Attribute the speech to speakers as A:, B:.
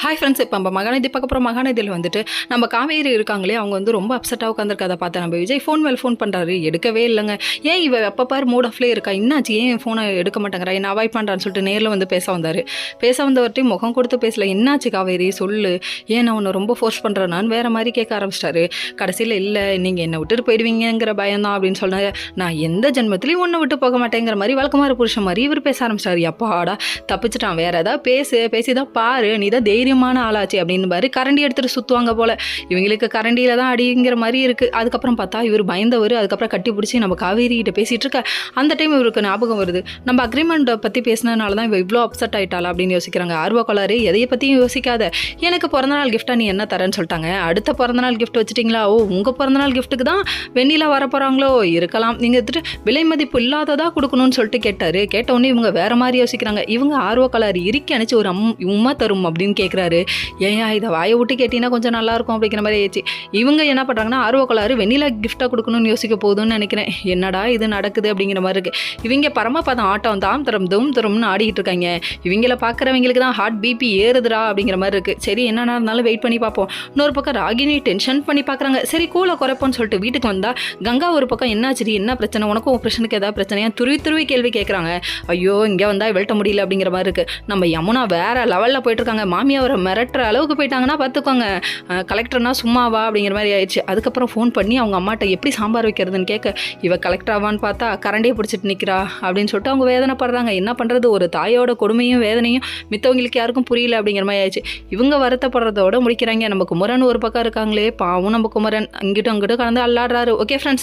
A: Hi friends, இப்போ நம்ம மகாநதி பார்க்க போகிறோம். மகாநதியில் வந்துட்டு நம்ம காவேரி இருக்காங்களே, அவங்க வந்து ரொம்ப அப்செட்டாக உட்காந்துருக்கதை பார்த்தா நம்ம விஜய் ஃபோன் பண்ணுறாரு, எடுக்கவே இல்லைங்க. ஏன் இவ எப்போ பாரு மூட் ஆஃப்லேயே இருக்கா, என்னாச்சு, ஏன் ஃபோனை எடுக்க மாட்டேங்கிறா, என்ன அவாய்ட் பண்ணுறான்னு சொல்லிட்டு நேரில் வந்து பேச வந்தார். பேச வந்தவர்கிட்டையும் முகம் கொடுத்து பேசல. என்னாச்சு காவேரி சொல்லு, ஏன் நான் உன்னை ரொம்ப ஃபோர்ஸ் பண்ணுறேன்னு வேறு மாதிரி கேட்க ஆரம்பிச்சிட்டாரு. கடைசியில் இல்லை நீங்கள் என்னை விட்டுட்டு போயிடுவீங்கிற பயம்தான் அப்படின்னு சொன்னார். நான் எந்த ஜென்மத்திலையும் ஒன்றை விட்டு போக மாட்டேங்கிற மாதிரி வழக்கமாக புருஷன் மாதிரி இவர் பேச ஆரம்பிச்சிட்டாரு. அப்பாடா தப்பிச்சிட்டான், வேறு ஏதாவது பேசி தான் பாரு, நீ தான் தைரியமான ஆளாச்சு அப்படின்னு பாரு. கரண்டி எடுத்துகிட்டு சுற்றுவாங்க போல், இவங்களுக்கு கரண்டியில் தான் அடிங்கிற மாதிரி இருக்குது. அதுக்கப்புறம் பார்த்தா இவர் பயந்தவர். அதுக்கப்புறம் கட்டி பிடிச்சி நம்ம காவேரிகிட்ட பேசிகிட்டு இருக்க அந்த டைம் இவருக்கு ஞாபகம் வருது, நம்ம அக்ரிமெண்ட்டை பற்றி பேசினதுனால தான் இவ இவ்வளோ அப்செட் ஆகிட்டாளா அப்படின்னு யோசிக்கிறாங்க. ஆர்வ கோளாறு, எதையை பற்றியும் யோசிக்காத, எனக்கு பிறந்தநாள் கிஃப்டாக நீ என்ன தரேன்னு சொல்லிட்டாங்க. அடுத்த பிறந்தநாள் கிஃப்ட் வச்சுட்டிங்களா? ஓ, உங்கள் பிறந்தநாள் கிஃப்ட்டுக்கு தான் வெண்ணிலா வர போகிறாங்களோ, இருக்கலாம், நீங்கள் எடுத்துட்டு விலை மதிப்பு இல்லாததாக கொடுக்கணும்னு சொல்லிட்டு கேட்டார். கேட்டவுடனே இவங்க வேறு மாதிரி யோசிக்கிறாங்க. இவங்க ஆர்வ கோளாறு இறுக்கி அணைச்சி ஒரு உமா தரும் அப்படின்னு கேட்குறாரு. ஏன் இதை வாயை விட்டு கேட்டிங்கன்னா கொஞ்சம் நல்லாயிருக்கும் அப்படிங்கிற மாதிரி ஆயிடுச்சு. இவங்க என்ன பண்ணுறாங்கன்னா ஆர்வ கோளாறு வெண்ணிலா கிஃப்டாக கொடுக்கணும்னு யோசிக்க போகுதுன்னு நினைக்கிறேன். என்னடா இது நடக்குது அப்படிங்கிற மாதிரி இருக்குது. இவங்க பரமபதம் ஆட்டம் தாம் தரும்னு ஆடிக்கிட்டு இருக்காங்க. இவங்கள பார்க்குறவங்களுக்கு தான் ஹார்ட் பிபி ஏறுதுடா அப்படிங்கிற மாதிரி இருக்குது. சரி, என்னென்ன இருந்தாலும் வெயிட் பண்ணி பார்ப்போம். இன்னொரு பக்கம் ராகினி டென்ஷன் பண்ணி பார்க்குறாங்க. சரி கூலை குறைப்போன்னு சொல்லிட்டு வீட்டுக்கு வந்தால் கங்கா ஒரு பக்கம் என்னாச்சு, என்ன பிரச்சனை, உனக்கும் உன் பிரச்சனைக்கு ஏதாவது பிரச்சனையா துருவி கேள்வி கேட்குறாங்க. ஐயோ, இங்கே வந்தால் வெல்ட்ட முடியல அப்படிங்கிற மாதிரி இருக்குது. நம்ம யமுனா வேறு லெவலில் போயிட்டுருக்காங்க. மாமியாரை மிரட்டுற அளவுக்கு போயிட்டாங்கன்னா பார்த்துக்கோங்க, கலெக்டர்னா சும்மாவா அப்படிங்கிற மாதிரி ஆயிடுச்சு. அதுக்கப்புறம் ஃபோன் பண்ணி அவங்க அம்மாட்ட எப்படி சாம்பார் வைக்கிறதுன்னு கேட்க, இவ கலெக்டர் ஆவான்னு பார்த்தா கரண்டியை பிடிச்சிட்டு நிற்கிறா அப்படின்னு சொல்லிட்டு அவங்க வேதனைப்படுறாங்க. என்ன பண்ணுறது, ஒரு தாயோட கொடுமையும் வேதனையும் மித்தவங்களுக்கு யாருக்கும் புரியல அப்படிங்கிற மாதிரி ஆயிடுச்சு. இவங்க வருத்தப்படுறதோட முடிக்கிறாங்க. நம்ம குமரன் ஒரு பக்கம் இருக்காங்களே பாவம், நம்ம குமரன் அங்கிட்டும் அங்கிட்டும் கலந்து அல்லாடுறாரு. Okay friends.